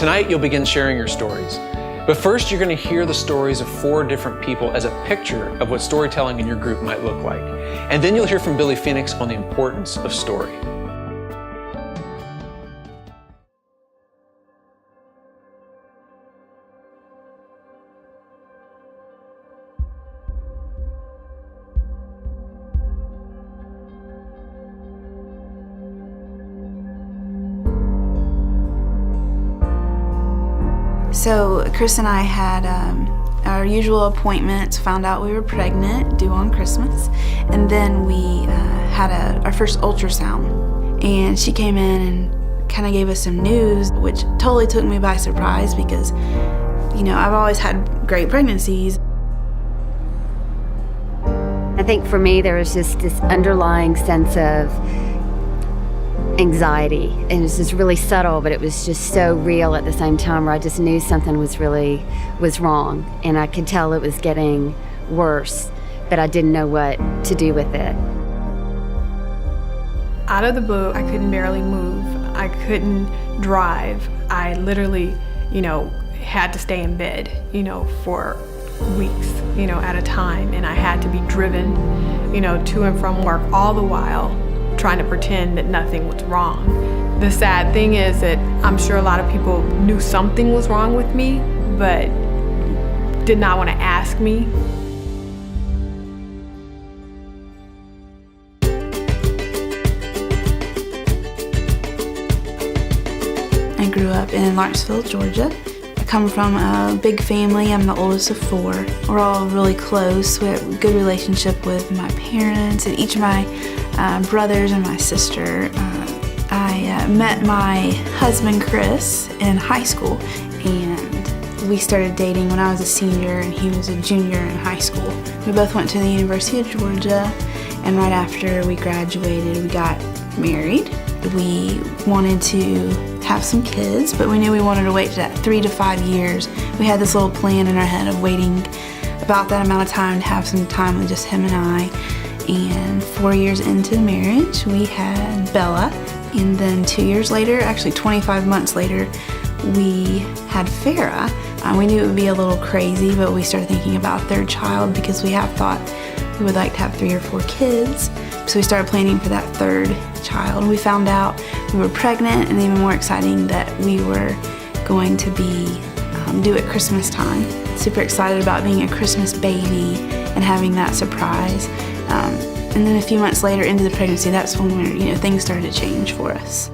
Tonight, you'll begin sharing your stories. But first, you're going to hear the stories of 4 different people as a picture of what storytelling in your group might look like. And then you'll hear from Billy Phoenix on the importance of story. So Chris and I had our usual appointments, found out we were pregnant, due on Christmas, and then we had our first ultrasound. And she came in and kind of gave us some news, which totally took me by surprise because, you know, I've always had great pregnancies. I think for me there was just this underlying sense of anxiety, and it was just really subtle, but it was just so real at the same time, where I just knew something was wrong, and I could tell it was getting worse, but I didn't know what to do with it. Out of the blue, I couldn't barely move. I couldn't drive. I literally, had to stay in bed, for weeks, at a time, and I had to be driven, to and from work all the while, trying to pretend that nothing was wrong. The sad thing is that I'm sure a lot of people knew something was wrong with me, but did not want to ask me. I grew up in Lawrenceville, Georgia. I come from a big family. I'm the oldest of 4. We're all really close. We have a good relationship with my parents and each of my brothers and my sister. I met my husband, Chris, in high school, and we started dating when I was a senior and he was a junior in high school. We both went to the University of Georgia, and right after we graduated, we got married. We wanted to have some kids, but we knew we wanted to wait that 3 to 5 years. We had this little plan in our head of waiting about that amount of time to have some time with just him and I. And 4 years into marriage, we had Bella. And then 2 years later, actually 25 months later, we had Farah. We knew it would be a little crazy, but we started thinking about a 3rd child because we have thought we would like to have 3 or 4 kids. So we started planning for that 3rd child. We found out we were pregnant, and even more exciting that we were going to be due at Christmas time. Super excited about being a Christmas baby and having that surprise. And then a few months later into the pregnancy, that's when things started to change for us.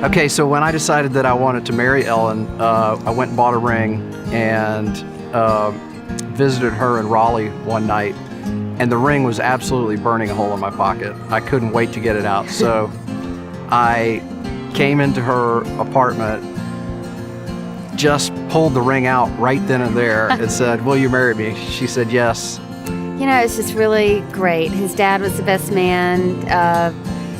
Okay, so when I decided that I wanted to marry Ellen, I went and bought a ring and visited her in Raleigh one night, and the ring was absolutely burning a hole in my pocket. I couldn't wait to get it out, so I came into her apartment, just pulled the ring out right then and there and said, "Will you marry me?" She said yes. It's just really great. His dad was the best man.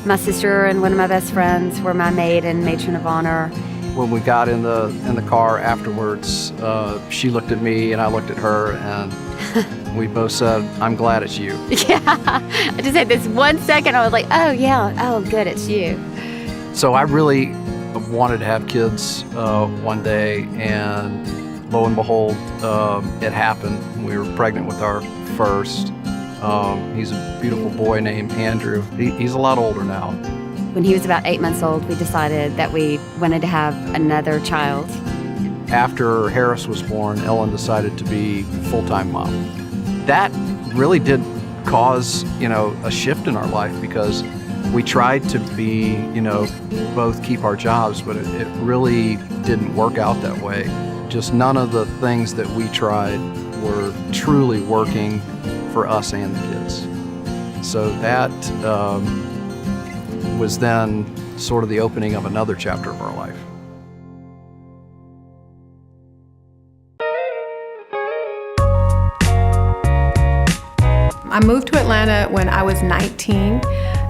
My sister and one of my best friends were my maid and matron of honor. When we got in the car afterwards, she looked at me and I looked at her, and we both said, "I'm glad it's you." Yeah, I just had this 1 second, I was like, oh yeah, oh good, it's you. So I really wanted to have kids one day, and lo and behold, it happened. We were pregnant with our first. He's a beautiful boy named Andrew. He's a lot older now. When he was about 8 months old, we decided that we wanted to have another child. After Harris was born, Ellen decided to be full-time mom. That really did cause, a shift in our life, because we tried to be, both keep our jobs, but it really didn't work out that way. Just none of the things that we tried were truly working for us and the kids. So that was then sort of the opening of another chapter of our life. I moved to Atlanta when I was 19.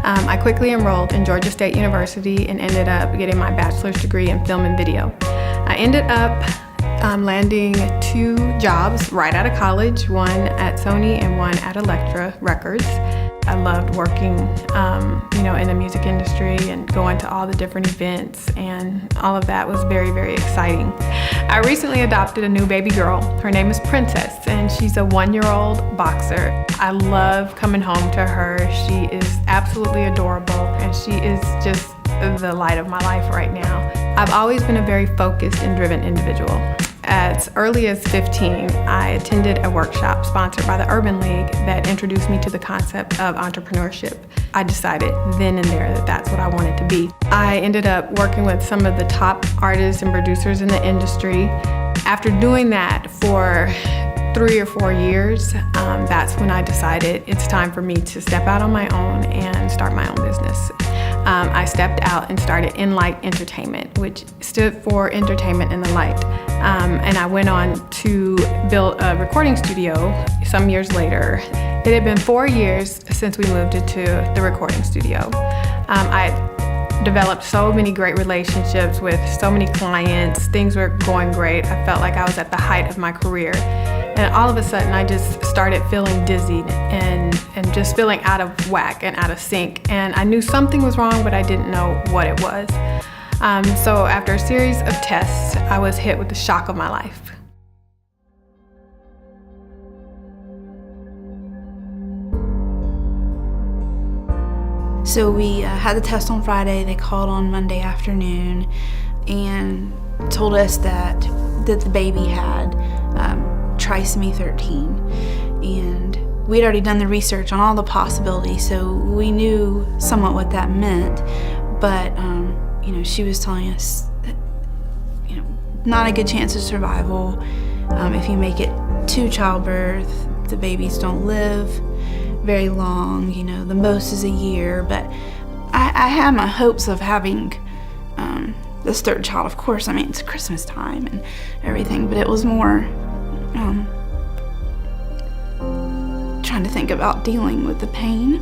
I quickly enrolled in Georgia State University and ended up getting my bachelor's degree in film and video. I ended up landing 2 jobs right out of college, one at Sony and one at Elektra Records. I loved working, in the music industry and going to all the different events, and all of that was very, very exciting. I recently adopted a new baby girl. Her name is Princess, and she's a 1-year-old boxer. I love coming home to her. She is absolutely adorable, and she is just the light of my life right now. I've always been a very focused and driven individual. As early as 15, I attended a workshop sponsored by the Urban League that introduced me to the concept of entrepreneurship. I decided then and there that that's what I wanted to be. I ended up working with some of the top artists and producers in the industry. After doing that for 3 or 4 years, that's when I decided it's time for me to step out on my own and start my own business. I stepped out and started Enlight Entertainment, which stood for Entertainment in the Light. And I went on to build a recording studio some years later. It had been 4 years since we moved into the recording studio. I developed so many great relationships with so many clients. Things were going great. I felt like I was at the height of my career. And all of a sudden, I just started feeling dizzy and just feeling out of whack and out of sync. And I knew something was wrong, but I didn't know what it was. So after a series of tests, I was hit with the shock of my life. So we had the test on Friday. They called on Monday afternoon and told us that the baby had trisomy 13, and we'd already done the research on all the possibilities, so we knew somewhat what that meant. But she was telling us that not a good chance of survival. If you make it to childbirth, the babies don't live very long. The most is a year. But I had my hopes of having this 3rd child. Of course, it's Christmas time and everything, but it was more trying to think about dealing with the pain.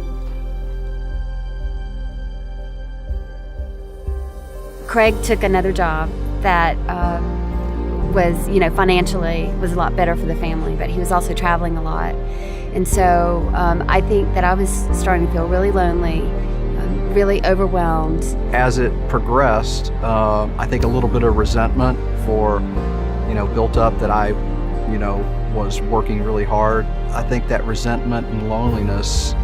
Craig took another job that was, financially was a lot better for the family, but he was also traveling a lot. And so I think that I was starting to feel really lonely, really overwhelmed. As it progressed, I think a little bit of resentment built up that I was working really hard. I think that resentment and loneliness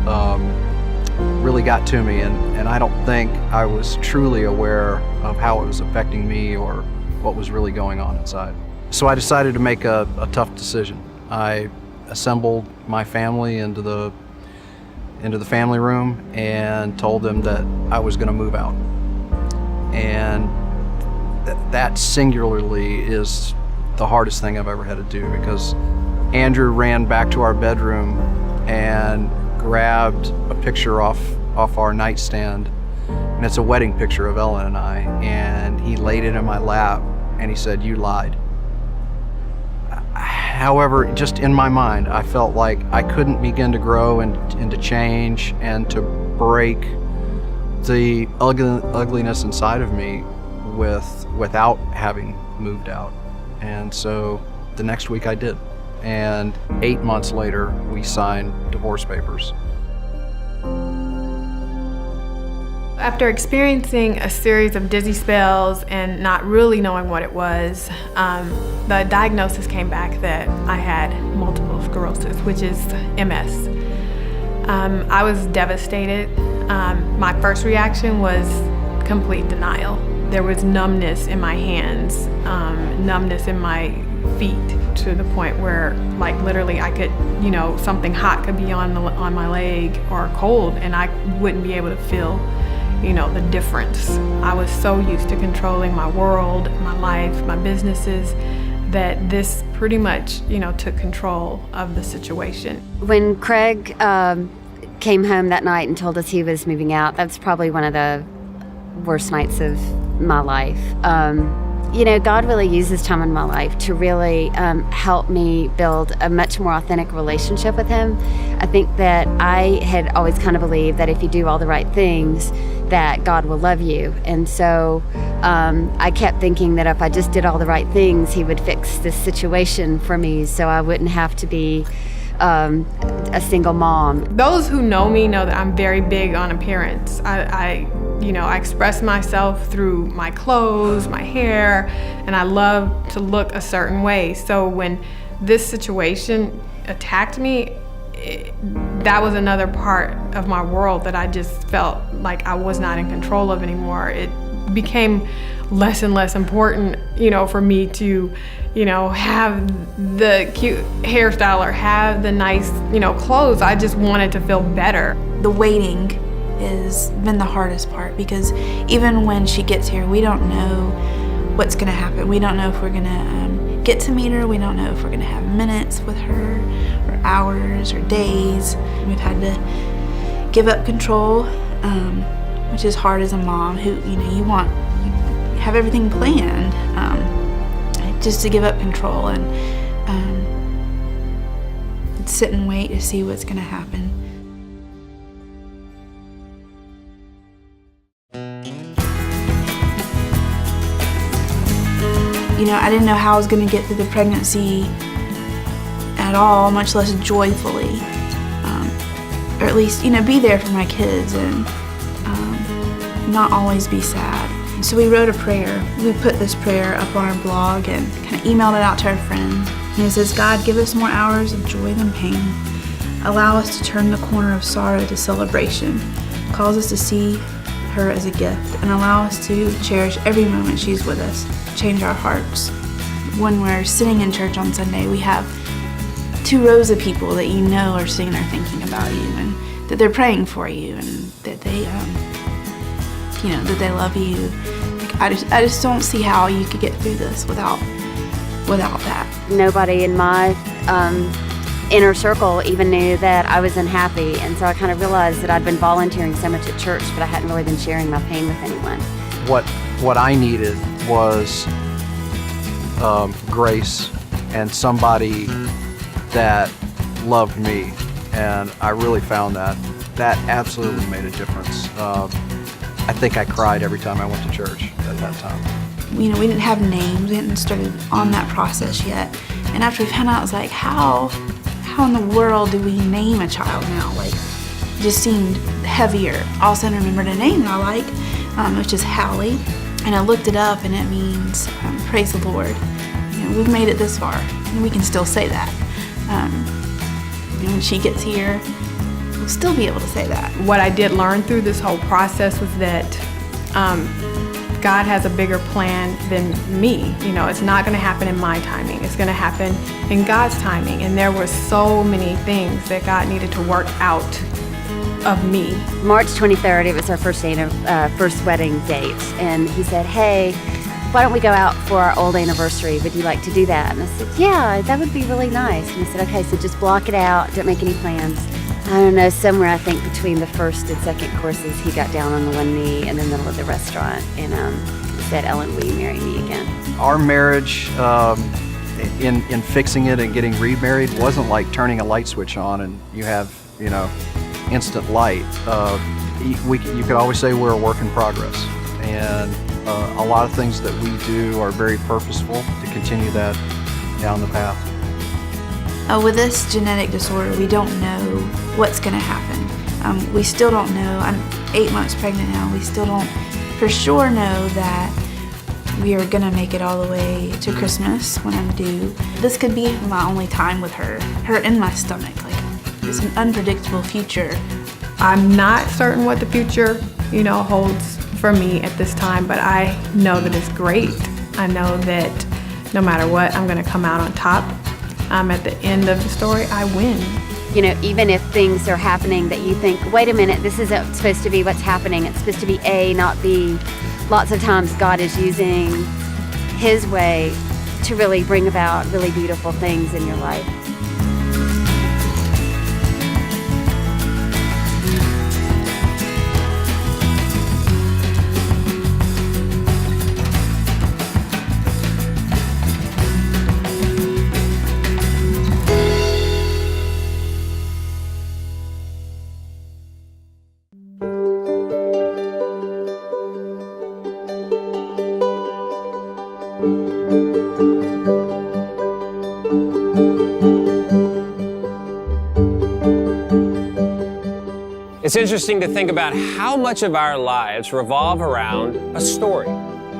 really got to me, and I don't think I was truly aware of how it was affecting me or what was really going on inside. So I decided to make a tough decision. I assembled my family into the family room and told them that I was going to move out. And that singularly is the hardest thing I've ever had to do, because Andrew ran back to our bedroom and grabbed a picture off our nightstand, and it's a wedding picture of Ellen and I, and he laid it in my lap and he said, "You lied." However, just in my mind, I felt like I couldn't begin to grow and to change and to break the ugliness inside of me without having moved out. And so the next week I did. And 8 months later, we signed divorce papers. After experiencing a series of dizzy spells and not really knowing what it was, the diagnosis came back that I had multiple sclerosis, which is MS. I was devastated. My first reaction was complete denial. There was numbness in my hands, numbness in my feet, to the point where, like, literally I could, something hot could be on my leg or cold, and I wouldn't be able to feel, the difference. I was so used to controlling my world, my life, my businesses, that this pretty much, took control of the situation. When Craig came home that night and told us he was moving out, that's probably one of the worst nights of my life. God really used this time in my life to really help me build a much more authentic relationship with him. I think that I had always kind of believed that if you do all the right things, that God will love you. And so I kept thinking that if I just did all the right things, he would fix this situation for me so I wouldn't have to be a single mom. Those who know me know that I'm very big on appearance. I express myself through my clothes, my hair, and I love to look a certain way. So when this situation attacked me, that was another part of my world that I just felt like I was not in control of anymore. It became less and less important, for me to, have the cute hairstyle or have the nice, clothes. I just wanted to feel better. The waiting has been the hardest part, because even when she gets here, we don't know what's gonna happen. We don't know if we're gonna get to meet her. We don't know if we're gonna have minutes with her, or hours, or days. We've had to give up control, which is hard as a mom who, you have everything planned, just to give up control and sit and wait to see what's gonna happen. I didn't know how I was going to get through the pregnancy at all, much less joyfully. Or at least, be there for my kids and not always be sad. So we wrote a prayer. We put this prayer up on our blog and kind of emailed it out to our friends. And it says, God, give us more hours of joy than pain. Allow us to turn the corner of sorrow to celebration. Cause us to see her as a gift and allow us to cherish every moment she's with us. Change our hearts. When we're sitting in church on Sunday, we have 2 rows of people that are sitting there thinking about you and that they're praying for you and that they, that they love you. I just don't see how you could get through this without that. Nobody in my inner circle even knew that I was unhappy, and so I kind of realized that I'd been volunteering so much at church, but I hadn't really been sharing my pain with anyone. What I needed was grace and somebody that loved me, and I really found that. That absolutely made a difference. I think I cried every time I went to church at that time. We didn't have names. We hadn't started on that process yet. And after we found out, I was like, how in the world do we name a child now? Like, it just seemed heavier. All of a sudden I remembered a name that I like, which is Hallie. And I looked it up, and it means praise the Lord. We've made it this far, and we can still say that. When she gets here, we'll still be able to say that. What I did learn through this whole process was that God has a bigger plan than me. It's not going to happen in my timing. It's going to happen in God's timing. And there were so many things that God needed to work out of me. March 23rd, it was our first wedding date, and he said, hey, why don't we go out for our old anniversary? Would you like to do that? And I said, yeah, that would be really nice. And he said, okay, so just block it out, don't make any plans. I don't know, somewhere I think between the first and second courses, he got down on the one knee in the middle of the restaurant and said, Ellen, will you marry me again? Our marriage, in fixing it and getting remarried, wasn't like turning a light switch on and you have, instant light. You could always say we're a work in progress, and a lot of things that we do are very purposeful to continue that down the path. With this genetic disorder, we don't know what's going to happen. We still don't know. I'm 8 months pregnant now. We still don't for sure know that we are going to make it all the way to Christmas when I'm due. This could be my only time with her in my stomach. It's an unpredictable future. I'm not certain what the future, holds for me at this time, but I know that it's great. I know that no matter what, I'm going to come out on top. At the end of the story, I win. Even if things are happening that you think, wait a minute, this isn't supposed to be what's happening. It's supposed to be A, not B. Lots of times God is using His way to really bring about really beautiful things in your life. interesting to think about how much of our lives revolve around a story.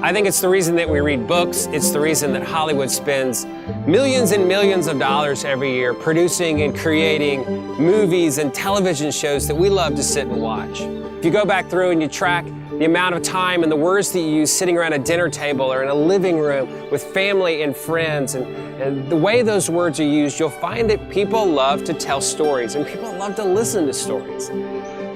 I think it's the reason that we read books. It's the reason that Hollywood spends millions and millions of dollars every year producing and creating movies and television shows that we love to sit and watch. If you go back through and you track the amount of time and the words that you use sitting around a dinner table or in a living room with family and friends, and the way those words are used, you'll find that people love to tell stories and people love to listen to stories.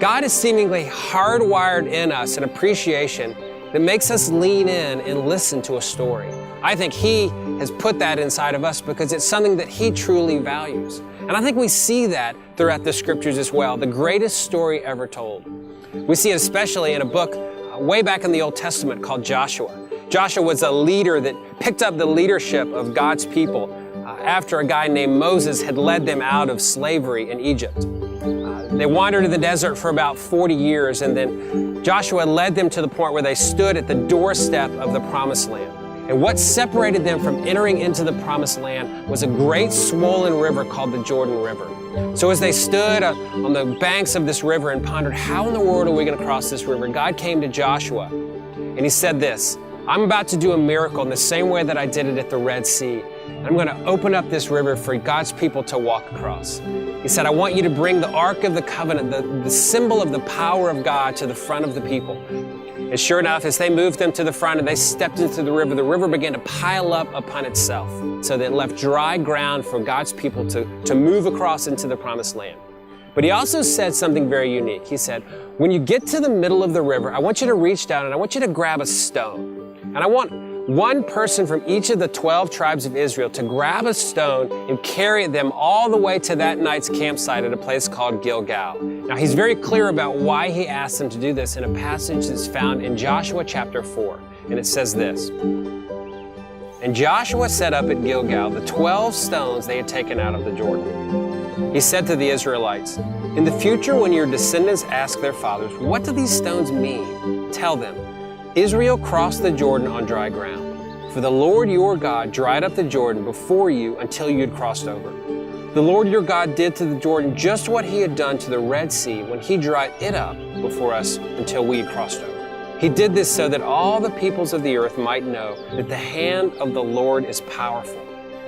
God has seemingly hardwired in us an appreciation that makes us lean in and listen to a story. I think He has put that inside of us because it's something that He truly values. And I think we see that throughout the Scriptures as well, the greatest story ever told. We see it especially in a book way back in the Old Testament called Joshua. Joshua was a leader that picked up the leadership of God's people after a guy named Moses had led them out of slavery in Egypt. They wandered in the desert for about 40 years, and then Joshua led them to the point where they stood at the doorstep of the Promised Land. And what separated them from entering into the Promised Land was a great swollen river called the Jordan River. So as they stood on the banks of this river and pondered, how in the world are we going to cross this river? God came to Joshua and He said this, I'm about to do a miracle in the same way that I did it at the Red Sea. I'm going to open up this river for God's people to walk across. He said, I want you to bring the Ark of the Covenant, the symbol of the power of God, to the front of the people. And sure enough, as they moved them to the front and they stepped into the river began to pile up upon itself, so that it left dry ground for God's people to move across into the Promised Land. But He also said something very unique. He said, when you get to the middle of the river, I want you to reach down and I want you to grab a stone. And I want one person from each of the 12 tribes of Israel to grab a stone and carry them all the way to that night's campsite at a place called Gilgal. Now, He's very clear about why He asked them to do this in a passage that's found in Joshua chapter 4. And it says this, And Joshua set up at Gilgal the 12 stones they had taken out of the Jordan. He said to the Israelites, In the future, when your descendants ask their fathers, What do these stones mean? Tell them, Israel crossed the Jordan on dry ground. For the Lord your God dried up the Jordan before you until you had crossed over. The Lord your God did to the Jordan just what He had done to the Red Sea when He dried it up before us until we had crossed over. He did this so that all the peoples of the earth might know that the hand of the Lord is powerful,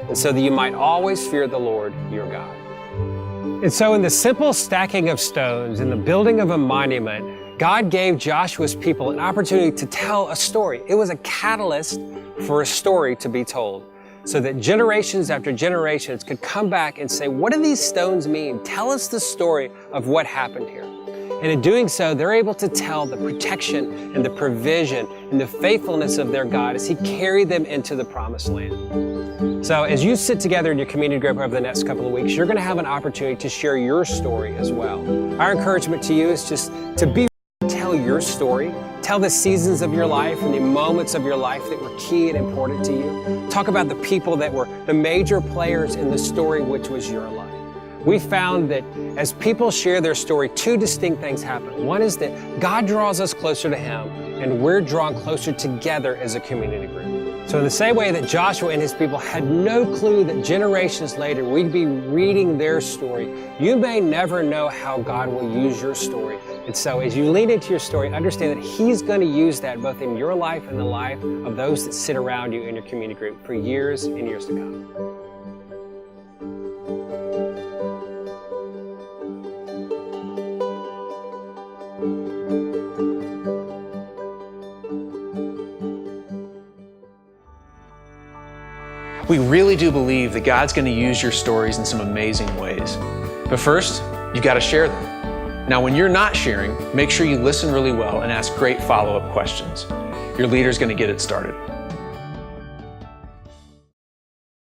and so that you might always fear the Lord your God. And so in the simple stacking of stones and the building of a monument, God gave Joshua's people an opportunity to tell a story. It was a catalyst for a story to be told, so that generations after generations could come back and say, what do these stones mean? Tell us the story of what happened here. And in doing so, they're able to tell the protection and the provision and the faithfulness of their God as He carried them into the Promised Land. So as you sit together in your community group over the next couple of weeks, you're going to have an opportunity to share your story as well. Our encouragement to you is just to tell your story. Tell the seasons of your life and the moments of your life that were key and important to you. Talk about the people that were the major players in the story, which was your life. We found that as people share their story, two distinct things happen. One is that God draws us closer to Him, and we're drawn closer together as a community group. So in the same way that Joshua and his people had no clue that generations later we'd be reading their story, you may never know how God will use your story. And so as you lean into your story, understand that He's going to use that both in your life and the life of those that sit around you in your community group for years and years to come. We really do believe that God's going to use your stories in some amazing ways. But first, you've got to share them. Now, when you're not sharing, make sure you listen really well and ask great follow-up questions. Your leader's going to get it started.